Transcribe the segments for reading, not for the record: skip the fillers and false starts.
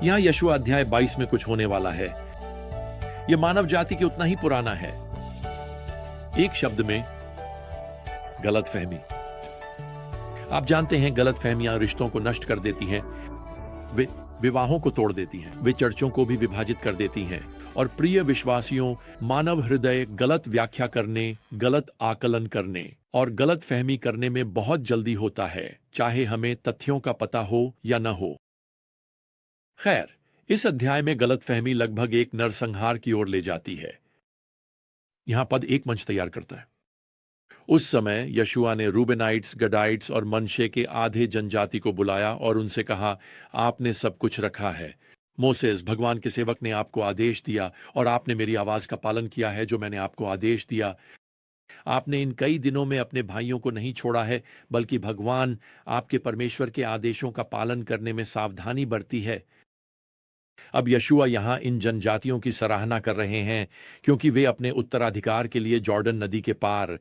यहां यशुआ अध्याय 22 में कुछ होने वाला है। यह मानव जाति के उतना ही पुराना है। एक शब्द में, गलतफहमी। आप जानते हैं, गलतफहमियां रिश्तों को नष्ट कर देती हैं, वे विवाहों को तोड़ देती हैं, वे चर्चों को भी विभाजित कर देती हैं। और प्रिय विश्वासियों, मानव हृदय गलत व्याख्या करने, गलत आकलन करने और गलत फहमी करने में बहुत जल्दी होता है, चाहे हमें तथ्यों का पता हो या न हो। खैर, इस अध्याय में गलतफहमी लगभग एक नरसंहार की ओर ले जाती है। यहां पद एक मंच तैयार करता है। उस समय यशुआ ने रूबेनाइट्स, गडाइट्स और मनशे के आधे जनजाति को बुलाया और उनसे कहा, आपने सब कुछ रखा है। मोसेस, भगवान के सेवक, ने आपको आदेश दिया और आपने मेरी आवाज का पालन किया है जो मैंने आपको आदेश दिया। आपने इन कई दिनों में अपने भाइयों को नहीं छोड़ा है, बल्कि भगवान आपके परमेश्वर के आदेशों का पालन करने में सावधानी बरती है। अब यशुआ यहां इन जनजातियों की सराहना कर रहे हैं क्योंकि वे अपने उत्तराधिकार के लिए जॉर्डन नदी के पार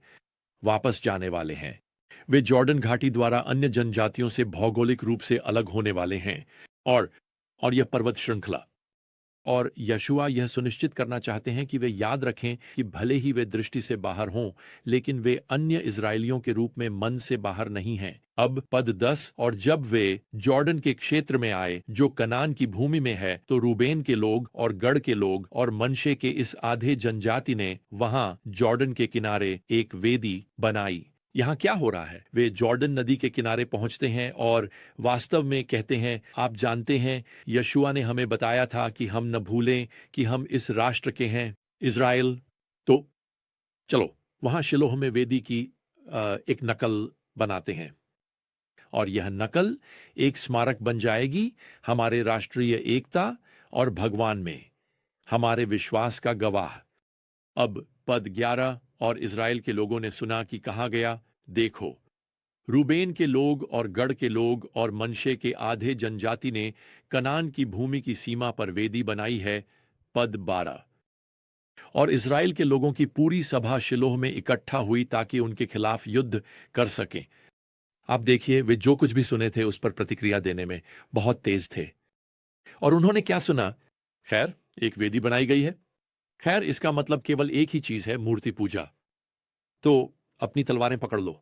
वापस जाने वाले हैं। वे जॉर्डन घाटी द्वारा अन्य जनजातियों से भौगोलिक रूप से अलग होने वाले हैं और यह पर्वत श्रृंखला। और यशुआ यह सुनिश्चित करना चाहते हैं कि वे याद रखें कि भले ही वे दृष्टि से बाहर हों, लेकिन वे अन्य इजरायलियों के रूप में मन से बाहर नहीं हैं। अब पद 10, और जब वे जॉर्डन के क्षेत्र में आए जो कनान की भूमि में है, तो रूबेन के लोग और गढ़ के लोग और मनशे के इस आधे जनजाति ने वहां जॉर्डन के किनारे एक वेदी बनाई। यहां क्या हो रहा है? वे जॉर्डन नदी के किनारे पहुंचते हैं और वास्तव में कहते हैं, आप जानते हैं, यशुआ ने हमें बताया था कि हम न भूलें कि हम इस राष्ट्र के हैं, इज़राइल। तो चलो वहां शिलोह में वेदी की एक नकल बनाते हैं, और यह नकल एक स्मारक बन जाएगी हमारे राष्ट्रीय एकता और भगवान में हमारे विश्वास का गवाह। अब पद 11, और इज़राइल के लोगों ने सुना कि कहा गया, देखो, रूबेन के लोग और गढ़ के लोग और मनशे के आधे जनजाति ने कनान की भूमि की सीमा पर वेदी बनाई है। पद 12, और इज़राइल के लोगों की पूरी सभा शिलोह में इकट्ठा हुई ताकि उनके खिलाफ युद्ध कर सकें। आप देखिए, वे जो कुछ भी सुने थे उस पर प्रतिक्रिया देने में बहुत तेज थे। और उन्होंने क्या सुना? खैर, एक वेदी बनाई गई है। खैर, इसका मतलब केवल एक ही चीज है, मूर्ति पूजा। तो अपनी तलवारें पकड़ लो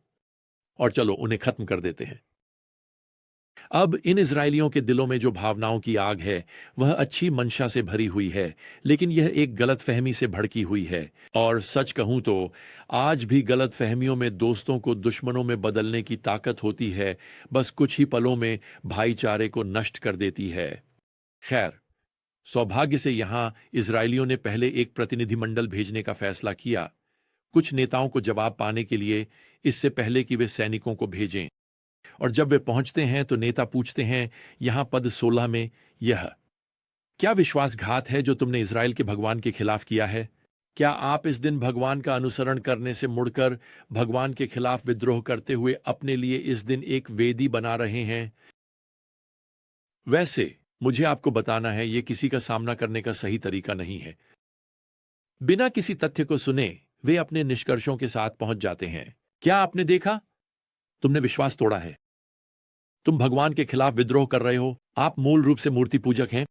और चलो उन्हें खत्म कर देते हैं। अब इन इजरायलियों के दिलों में जो भावनाओं की आग है वह अच्छी मंशा से भरी हुई है, लेकिन यह एक गलत फहमी से भड़की हुई है। और सच कहूं तो आज भी गलत फहमियों में दोस्तों को दुश्मनों में बदलने की ताकत होती है, बस कुछ ही पलों में भाईचारे को नष्ट कर देती है। खैर, सौभाग्य से यहां इजरायलियों ने पहले एक प्रतिनिधिमंडल भेजने का फैसला किया, कुछ नेताओं को जवाब पाने के लिए, इससे पहले कि वे सैनिकों को भेजें। और जब वे पहुंचते हैं तो नेता पूछते हैं, यहां पद 16 में, यह क्या विश्वासघात है जो तुमने इजराइल के भगवान के खिलाफ किया है? क्या आप इस दिन भगवान का अनुसरण करने से मुड़कर भगवान के खिलाफ विद्रोह करते हुए अपने लिए इस दिन एक वेदी बना रहे हैं? वैसे मुझे आपको बताना है, यह किसी का सामना करने का सही तरीका नहीं है। बिना किसी तथ्य को सुने वे अपने निष्कर्षों के साथ पहुंच जाते हैं। क्या आपने देखा? तुमने विश्वास तोड़ा है, तुम भगवान के खिलाफ विद्रोह कर रहे हो, आप मूल रूप से मूर्ति पूजक हैं।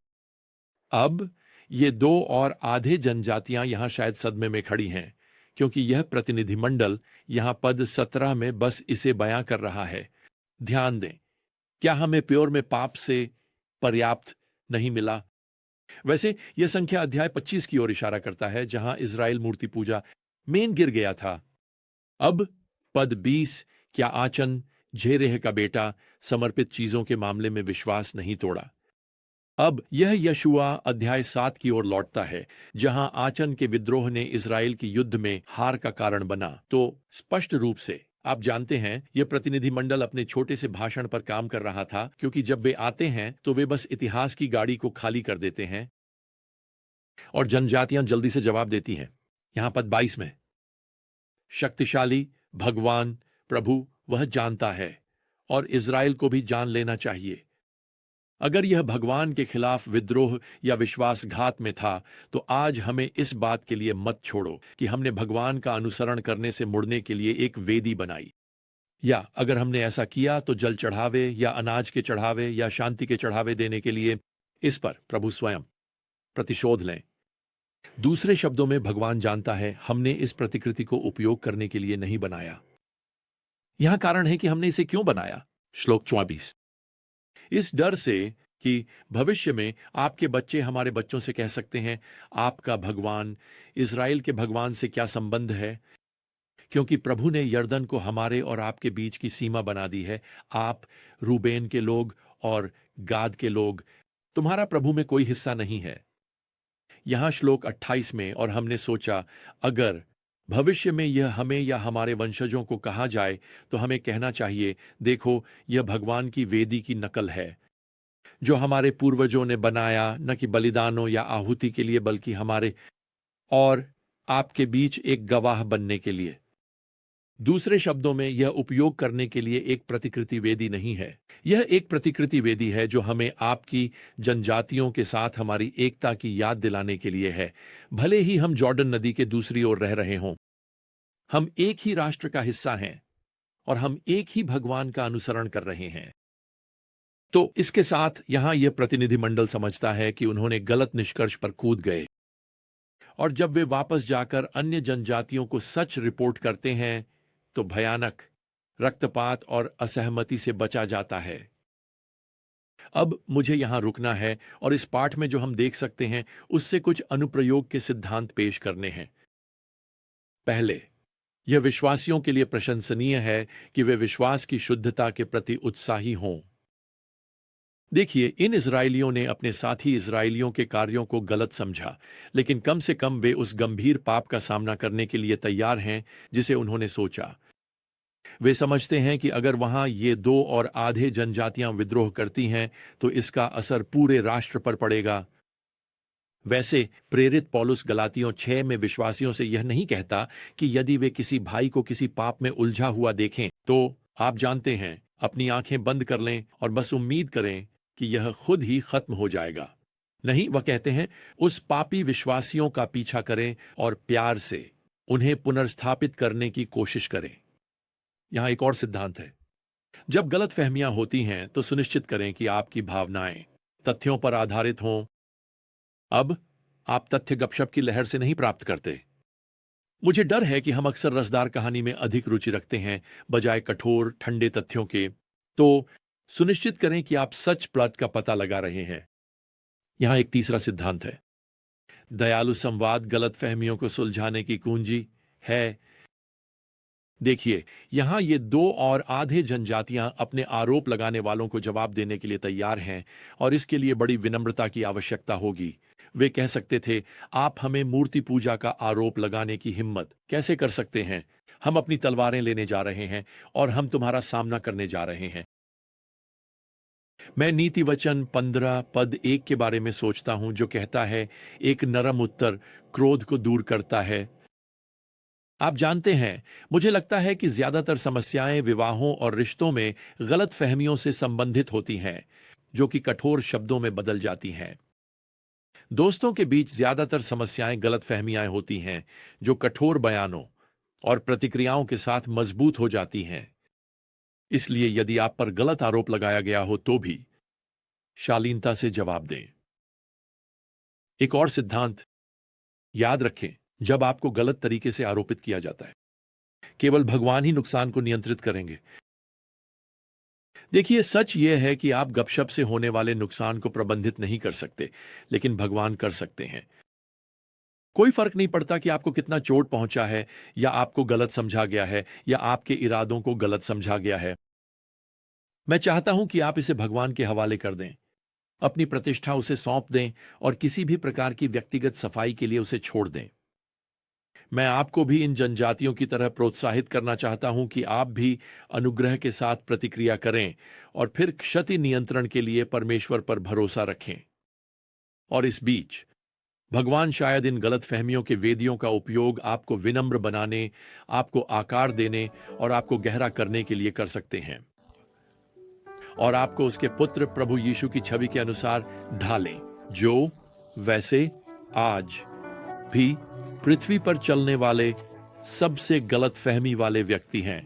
अब ये दो और आधे जनजातियां यहां शायद सदमे में खड़ी हैं, क्योंकि यह प्रतिनिधिमंडल यहां पद 17 में बस इसे बयां कर रहा है। ध्यान दें, क्या हमें प्योर में पाप से पर्याप्त नहीं मिला? वैसे यह संख्या अध्याय 25 की ओर इशारा करता है, जहां इजराइल मूर्ति पूजा में गिर गया था। अब पद 20, क्या आचन, झेरेह का बेटा, समर्पित चीजों के मामले में विश्वास नहीं तोड़ा? अब यह यशुआ अध्याय 7 की ओर लौटता है, जहां आचन के विद्रोह ने इजराइल की युद्ध में हार का कारण बना। तो स्पष्ट रूप से आप जानते हैं, यह प्रतिनिधिमंडल अपने छोटे से भाषण पर काम कर रहा था, क्योंकि जब वे आते हैं तो वे बस इतिहास की गाड़ी को खाली कर देते हैं और जनजातियां जल्दी से जवाब देती हैं। यहां पद 22 में, शक्तिशाली भगवान प्रभु वह जानता है और इजराइल को भी जान लेना चाहिए। अगर यह भगवान के खिलाफ विद्रोह या विश्वासघात में था, तो आज हमें इस बात के लिए मत छोड़ो कि हमने भगवान का अनुसरण करने से मुड़ने के लिए एक वेदी बनाई, या अगर हमने ऐसा किया तो जल चढ़ावे या अनाज के चढ़ावे या शांति के चढ़ावे देने के लिए इस पर प्रभु स्वयं प्रतिशोध लें। दूसरे शब्दों में, भगवान जानता है हमने इस प्रतिकृति को उपयोग करने के लिए नहीं बनाया। यहां कारण है कि हमने इसे क्यों बनाया। श्लोक 24, इस डर से कि भविष्य में आपके बच्चे हमारे बच्चों से कह सकते हैं, आपका भगवान इज़राइल के भगवान से क्या संबंध है, क्योंकि प्रभु ने यरदन को हमारे और आपके बीच की सीमा बना दी है। आप रूबेन के लोग और गाद के लोग, तुम्हारा प्रभु में कोई हिस्सा नहीं है। यहां श्लोक 28 में, और हमने सोचा अगर भविष्य में यह हमें या हमारे वंशजों को कहा जाए तो हमें कहना चाहिए, देखो यह भगवान की वेदी की नकल है जो हमारे पूर्वजों ने बनाया, न कि बलिदानों या आहुति के लिए बल्कि हमारे और आपके बीच एक गवाह बनने के लिए। दूसरे शब्दों में, यह उपयोग करने के लिए एक प्रतिकृति वेदी नहीं है। यह एक प्रतिकृति वेदी है जो हमें आपकी जनजातियों के साथ हमारी एकता की याद दिलाने के लिए है। भले ही हम जॉर्डन नदी के दूसरी ओर रह रहे हों, हम एक ही राष्ट्र का हिस्सा हैं और हम एक ही भगवान का अनुसरण कर रहे हैं। तो इसके साथ यहां यह प्रतिनिधिमंडल समझता है कि उन्होंने गलत निष्कर्ष पर कूद गए, और जब वे वापस जाकर अन्य जनजातियों को सच रिपोर्ट करते हैं तो भयानक रक्तपात और असहमति से बचा जाता है। अब मुझे यहां रुकना है और इस पाठ में जो हम देख सकते हैं उससे कुछ अनुप्रयोग के सिद्धांत पेश करने हैं। पहले, यह विश्वासियों के लिए प्रशंसनीय है कि वे विश्वास की शुद्धता के प्रति उत्साही हों। देखिए, इन इजरायलियों ने अपने साथी इजरायलियों के कार्यों को गलत समझा, लेकिन कम से कम वे उस गंभीर पाप का सामना करने के लिए तैयार हैं जिसे उन्होंने सोचा। वे समझते हैं कि अगर वहां ये 2 और आधे जनजातियां विद्रोह करती हैं तो इसका असर पूरे राष्ट्र पर पड़ेगा। वैसे प्रेरित पौलुस गलातियों 6 में विश्वासियों से यह नहीं कहता कि यदि वे किसी भाई को किसी पाप में उलझा हुआ देखें तो आप जानते हैं, अपनी आंखें बंद कर लें और बस उम्मीद करें कि यह खुद ही खत्म हो जाएगा। नहीं, वह कहते हैं उस पापी विश्वासियों का पीछा करें और प्यार से उन्हें पुनर्स्थापित करने की कोशिश करें। यहां एक और सिद्धांत है, जब गलत फहमियां होती हैं तो सुनिश्चित करें कि आपकी भावनाएं तथ्यों पर आधारित हों। अब आप तथ्य गपशप की लहर से नहीं प्राप्त करते। मुझे डर है कि हम अक्सर रसदार कहानी में अधिक रुचि रखते हैं बजाय कठोर ठंडे तथ्यों के। तो सुनिश्चित करें कि आप सच प्लॉट का पता लगा रहे हैं। यहां एक तीसरा सिद्धांत है, दयालु संवाद गलत फहमियों को सुलझाने की कुंजी है। देखिए, यहां ये 2 और आधे जनजातियां अपने आरोप लगाने वालों को जवाब देने के लिए तैयार हैं और इसके लिए बड़ी विनम्रता की आवश्यकता होगी। वे कह सकते थे, आप हमें मूर्ति पूजा का आरोप लगाने की हिम्मत कैसे कर सकते हैं? हम अपनी तलवारें लेने जा रहे हैं और हम तुम्हारा सामना करने जा रहे हैं। मैं नीति वचन 15 पद 1 के बारे में सोचता हूं जो कहता है, एक नरम उत्तर क्रोध को दूर करता है। आप जानते हैं, मुझे लगता है कि ज्यादातर समस्याएं विवाहों और रिश्तों में गलत फहमियों से संबंधित होती हैं जो कि कठोर शब्दों में बदल जाती हैं। दोस्तों के बीच ज्यादातर समस्याएं गलत फहमियां होती हैं जो कठोर बयानों और प्रतिक्रियाओं के साथ मजबूत हो जाती हैं। इसलिए यदि आप पर गलत आरोप लगाया गया हो तो भी शालीनता से जवाब दें। एक और सिद्धांत याद रखें, जब आपको गलत तरीके से आरोपित किया जाता है, केवल भगवान ही नुकसान को नियंत्रित करेंगे। देखिए, सच यह है कि आप गपशप से होने वाले नुकसान को प्रबंधित नहीं कर सकते, लेकिन भगवान कर सकते हैं। कोई फर्क नहीं पड़ता कि आपको कितना चोट पहुंचा है, या आपको गलत समझा गया है, या आपके इरादों को गलत समझा गया है। मैं चाहता हूं कि आप इसे भगवान के हवाले कर दें, अपनी प्रतिष्ठा उसे सौंप दें और किसी भी प्रकार की व्यक्तिगत सफाई के लिए उसे छोड़ दें। मैं आपको भी इन जनजातियों की तरह प्रोत्साहित करना चाहता हूं कि आप भी अनुग्रह के साथ प्रतिक्रिया करें और फिर क्षति नियंत्रण के लिए परमेश्वर पर भरोसा रखें। और इस बीच भगवान शायद इन गलत फहमियों के वेदियों का उपयोग आपको विनम्र बनाने, आपको आकार देने और आपको गहरा करने के लिए कर सकते हैं, और आपको उसके पुत्र प्रभु यीशु की छवि के अनुसार ढालें, जो वैसे आज भी पृथ्वी पर चलने वाले सबसे गलत फहमी वाले व्यक्ति हैं।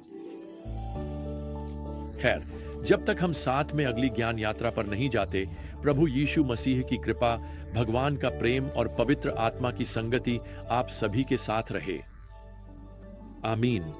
खैर, जब तक हम साथ में अगली ज्ञान यात्रा पर नहीं जाते, प्रभु यीशु मसीह की कृपा, भगवान का प्रेम और पवित्र आत्मा की संगति आप सभी के साथ रहे। आमीन।